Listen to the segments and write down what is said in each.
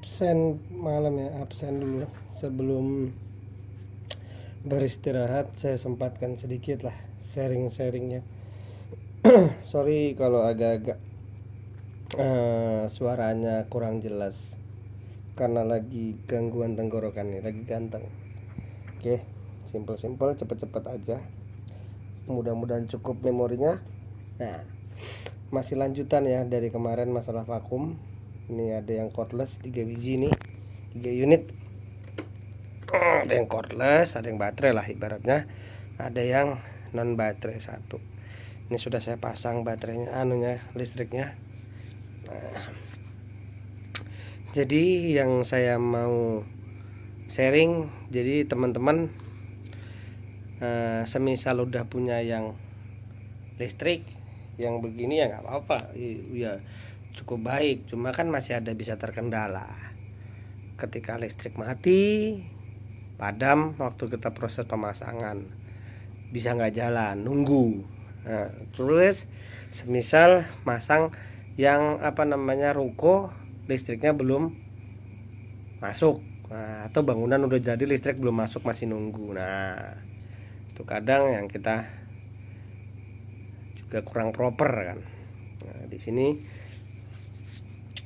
absen malam ya, absen dulu sebelum beristirahat. Saya sempatkan sedikit lah sharing-sharingnya. Sorry kalau agak-agak suaranya kurang jelas karena lagi gangguan tenggorokan nih, lagi ganteng. Oke, simple cepet-cepet aja, mudah-mudahan cukup memorinya. Nah, masih lanjutan ya dari kemarin masalah vakum. Ini ada yang cordless 3 biji nih, 3 unit. Ada yang cordless, ada yang baterai lah ibaratnya, ada yang non baterai satu. Ini sudah saya pasang baterainya, listriknya. Nah, jadi yang saya mau sharing, jadi teman-teman semisal udah punya yang listrik yang begini ya nggak apa-apa ya, cukup baik. Cuma kan masih ada bisa terkendala ketika listrik mati, padam waktu kita proses pemasangan, bisa nggak jalan, nunggu. Nah, terus semisal masang yang ruko, listriknya belum masuk, atau bangunan udah jadi listrik belum masuk, masih nunggu. Nah, itu kadang yang kita juga kurang proper kan. Nah, di sini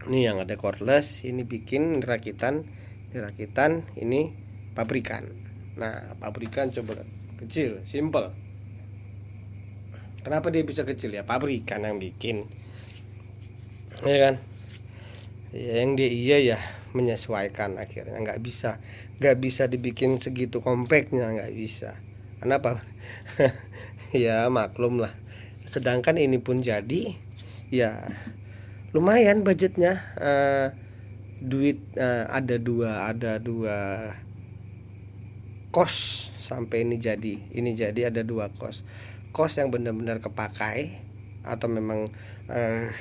ini yang ada cordless, ini bikin rakitan ini pabrikan. Nah, pabrikan coba kecil, simple. Kenapa dia bisa kecil ya? Pabrikan yang bikin, ya kan? Yang dia ya menyesuaikan, akhirnya nggak bisa dibikin segitu kompaknya, nggak bisa. Kenapa? Ya maklum lah. Sedangkan ini pun jadi ya lumayan budgetnya. Duit ada dua kos sampai ini jadi ada dua kos yang benar-benar kepakai, atau memang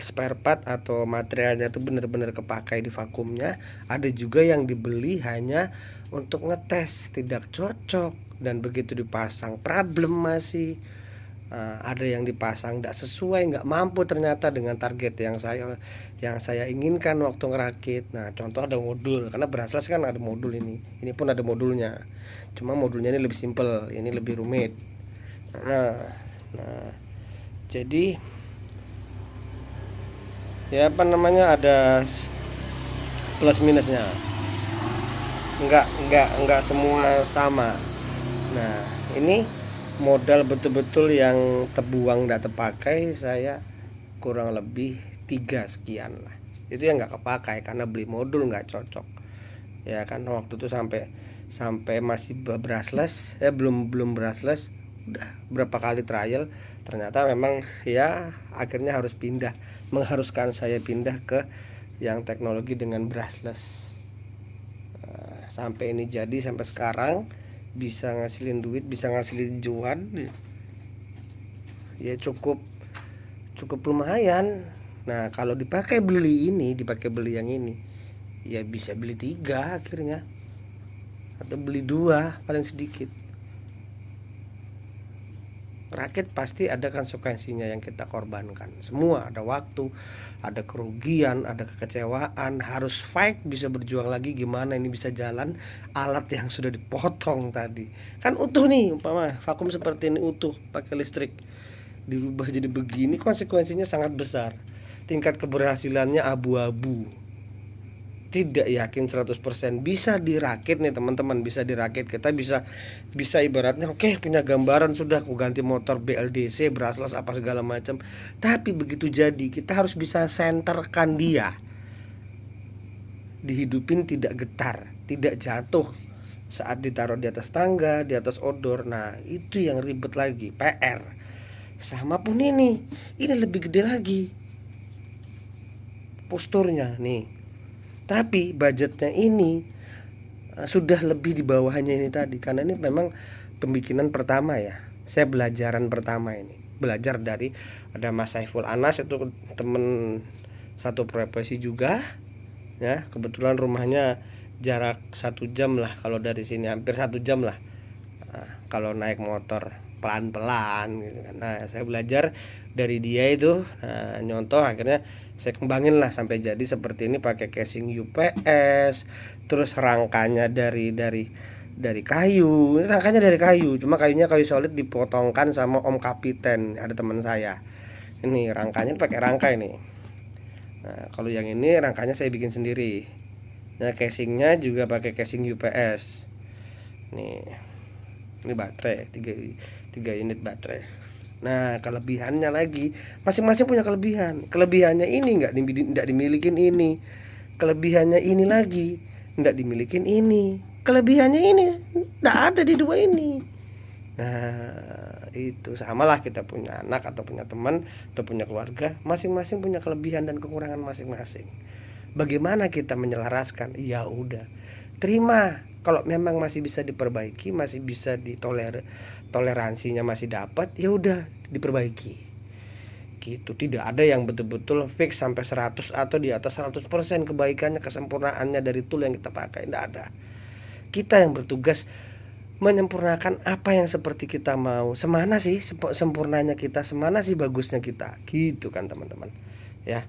spare part atau materialnya itu benar-benar kepakai di vakumnya. Ada juga yang dibeli hanya untuk ngetes, tidak cocok, dan begitu dipasang problem masih. Ada yang dipasang tidak sesuai, nggak mampu ternyata dengan target yang saya inginkan waktu ngerakit. Nah, contoh ada modul, karena brushless kan ada modul, ini pun ada modulnya, cuma modulnya ini lebih simple, ini lebih rumit. Nah, jadi ya ada plus minusnya, nggak semua sama. Nah, ini modal betul-betul yang terbuang tidak terpakai saya kurang lebih 3 sekian lah. Itu yang nggak kepakai karena beli modul nggak cocok, ya kan. Waktu itu sampai masih brushless, belum brushless, udah berapa kali trial, ternyata memang ya akhirnya mengharuskan saya pindah ke yang teknologi dengan brushless. Sampai ini jadi, sampai sekarang bisa ngasilin duit, bisa ngasilin cuan ya, cukup lumayan. Nah, kalau dipakai beli yang ini ya bisa beli 3 akhirnya, atau beli 2 paling sedikit. Rakit pasti ada konsekuensinya yang kita korbankan. Semua ada waktu, ada kerugian, ada kekecewaan. Harus fight, bisa berjuang lagi gimana ini bisa jalan. Alat yang sudah dipotong tadi kan utuh nih, umpama vakum seperti ini utuh pakai listrik, dirubah jadi begini, konsekuensinya sangat besar. Tingkat keberhasilannya abu-abu, tidak yakin 100% bisa dirakit nih teman-teman, bisa dirakit. Kita bisa ibaratnya oke, punya gambaran, sudah aku ganti motor BLDC, brushless apa segala macam, tapi begitu jadi kita harus bisa senterkan dia, dihidupin, tidak getar, tidak jatuh saat ditaruh di atas tangga, di atas odor. Nah, itu yang ribet lagi, PR. Sama pun ini lebih gede lagi posturnya nih, tapi budgetnya ini sudah lebih di bawahnya ini tadi, karena ini memang pembikinan pertama ya, saya belajar dari ada Mas Saiful Anas, itu temen satu profesi juga ya, kebetulan rumahnya jarak 1 jam lah, kalau dari sini hampir 1 jam lah. Nah, kalau naik motor pelan-pelan gitu kan. Nah, saya belajar dari dia itu, nyontoh, akhirnya Saya kembangin lah sampai jadi seperti ini pakai casing UPS. Terus rangkanya dari kayu. Ini rangkanya dari kayu, cuma kayunya kayu solid dipotongkan sama Om Kapiten, ada teman saya. Ini rangkanya pakai rangka ini. Nah, kalau yang ini rangkanya saya bikin sendiri. Nah, casingnya juga pakai casing UPS. Ini baterai 3 unit baterai. Nah, kelebihannya lagi, masing-masing punya kelebihan. Kelebihannya ini nggak dimilikin ini. Kelebihannya ini lagi nggak dimilikin ini. Kelebihannya ini nggak ada di dua ini. Nah, itu samalah kita punya anak atau punya teman atau punya keluarga, masing-masing punya kelebihan dan kekurangan masing-masing. Bagaimana kita menyelaraskan? Ya udah, terima. Kalau memang masih bisa diperbaiki, masih bisa toleransinya masih dapat, ya udah diperbaiki. Gitu. Tidak ada yang betul-betul fix sampai 100 atau di atas 100% kebaikannya, kesempurnaannya dari tool yang kita pakai. Tidak ada. Kita yang bertugas menyempurnakan apa yang seperti kita mau. Semana sih sempurnanya kita, semana sih bagusnya kita. Gitu kan teman-teman. Ya.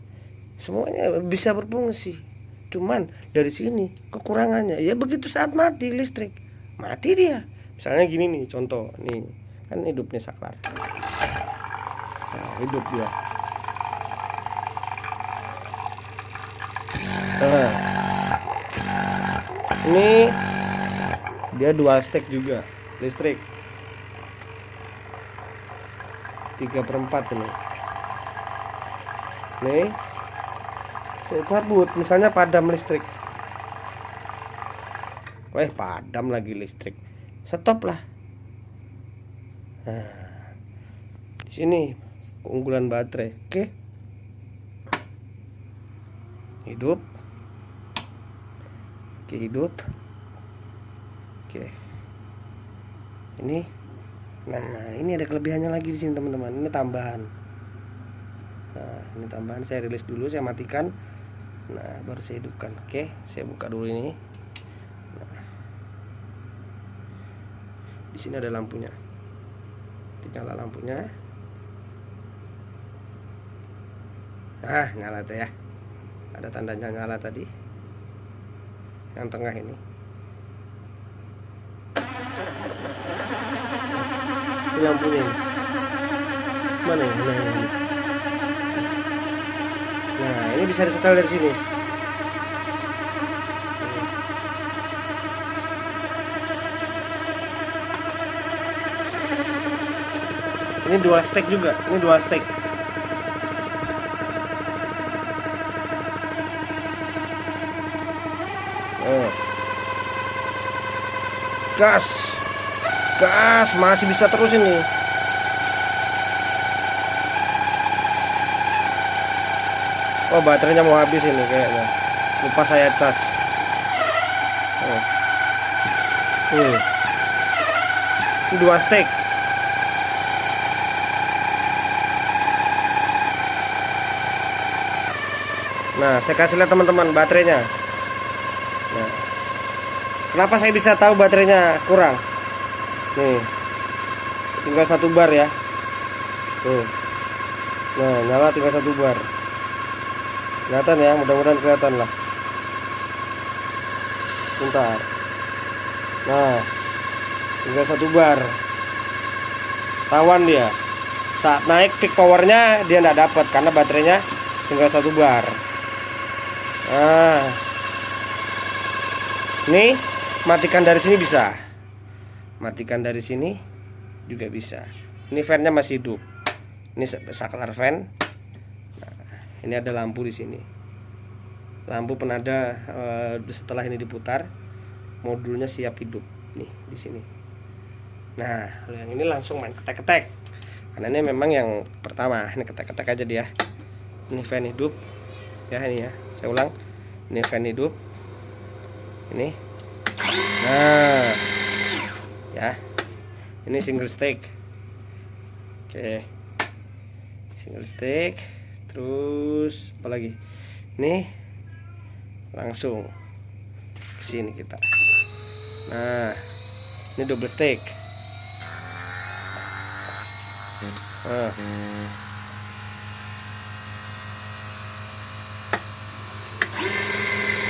Semuanya bisa berfungsi. Cuman dari sini kekurangannya ya begitu saat mati listrik, mati dia. Misalnya gini nih contoh, nih kan hidup nih saklar. Nah, hidup dia. Nah, ini dia dual stack juga listrik 3/4 ini. Nih saya cabut, misalnya padam listrik. Padam lagi listrik. Stop lah. Nah, di sini keunggulan baterai. Oke. Hidup. Oke, hidup. Oke. Ini. Nah, ini ada kelebihannya lagi di sini, teman-teman. Ini tambahan. Nah, ini tambahan, saya rilis dulu, saya matikan. Nah, baru saya hidupkan. Oke, saya buka dulu ini. Nah, di sini ada lampunya. Nyala lampunya. Nah, nyala tuh ya. Ada tandanya nyala tadi. Yang tengah ini. Ini lampunya ini. Mana ya? Nah, ini bisa disetel dari sini. Ini dual stack juga. Ini dual stack. Gas masih bisa terus ini. Oh, baterainya mau habis ini kayaknya. Lupa saya cas. Ini dua stack. Nah, saya kasih lihat teman-teman baterainya. Nah, kenapa saya bisa tahu baterainya kurang? Nih, tinggal 1 bar ya. Nah, nyala tinggal 1 bar. Kelihatan ya, mudah-mudahan kelihatan lah. Bentar. Nah, tinggal 1 bar. Tawan dia. Saat naik peak powernya dia nggak dapat karena baterainya tinggal 1 bar. Nah, ini matikan dari sini bisa. Matikan dari sini juga bisa. Ini fan-nya masih hidup. Ini saklar fan. Nah, ini ada lampu di sini. Lampu penanda setelah ini diputar, modulnya siap hidup. Nih di sini. Nah, kalau yang ini langsung main ketek-ketek. Karena ini memang yang pertama. Ini ketek-ketek aja dia. Ini fan hidup. Ya ini ya. Saya ulang. Ini fan hidup. Ini. Nah. Ya, ini single stick. Oke, single stick. Terus apa lagi? Ini langsung ke sini kita. Nah, ini double stick. Nah.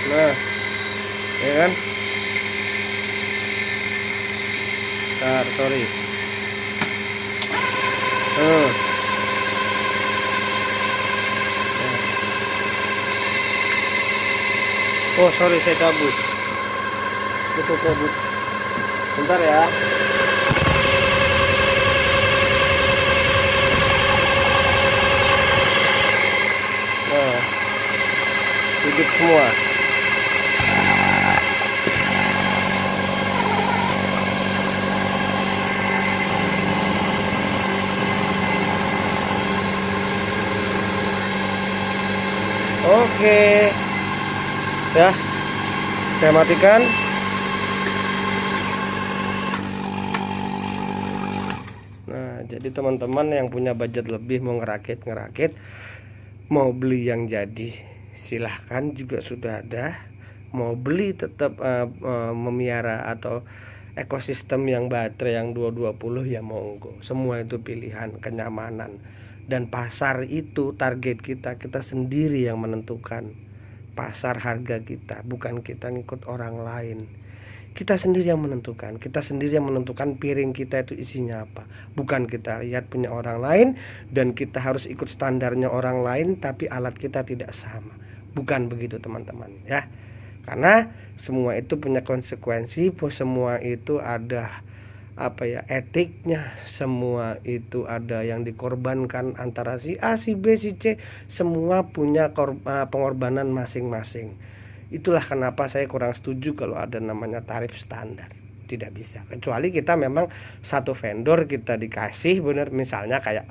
Nah, ya kan? Sorry. Oh sorry, saya cabut. Betul cabut. Bentar ya. Nah, hidup semua. Oke. Ya, saya matikan. Nah, jadi teman-teman yang punya budget lebih mau ngerakit, mau beli yang jadi silahkan, juga sudah ada. Mau beli tetap memiara atau ekosistem yang baterai yang 220 ya monggo. Semua itu pilihan, kenyamanan. Dan pasar itu target kita sendiri yang menentukan pasar harga kita, bukan kita ngikut orang lain. Kita sendiri yang menentukan, piring kita itu isinya apa, bukan kita lihat punya orang lain dan kita harus ikut standarnya orang lain tapi alat kita tidak sama. Bukan begitu teman-teman ya, karena semua itu punya konsekuensi, semua itu ada etiknya, semua itu ada yang dikorbankan antara si A, si B, si C, semua punya pengorbanan masing-masing. Itulah kenapa saya kurang setuju kalau ada namanya tarif standar. Tidak bisa, kecuali kita memang satu vendor kita dikasih bener, misalnya kayak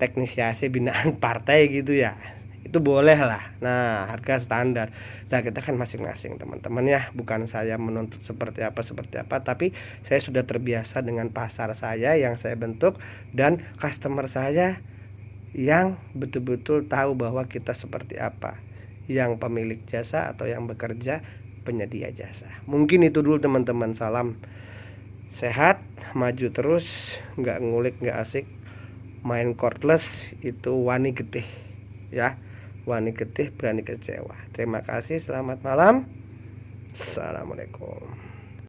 teknisiasi binaan partai gitu ya, itu boleh lah. Nah, harga standar. Nah, kita kan masing-masing teman-teman ya, bukan saya menuntut seperti apa, tapi saya sudah terbiasa dengan pasar saya yang saya bentuk dan customer saya yang betul-betul tahu bahwa kita seperti apa, yang pemilik jasa atau yang bekerja penyedia jasa. Mungkin itu dulu teman-teman. Salam sehat, maju terus, nggak ngulik, nggak asik, main cordless itu wani getih ya. Wani getih berani kecewa. Terima kasih, selamat malam. Assalamualaikum.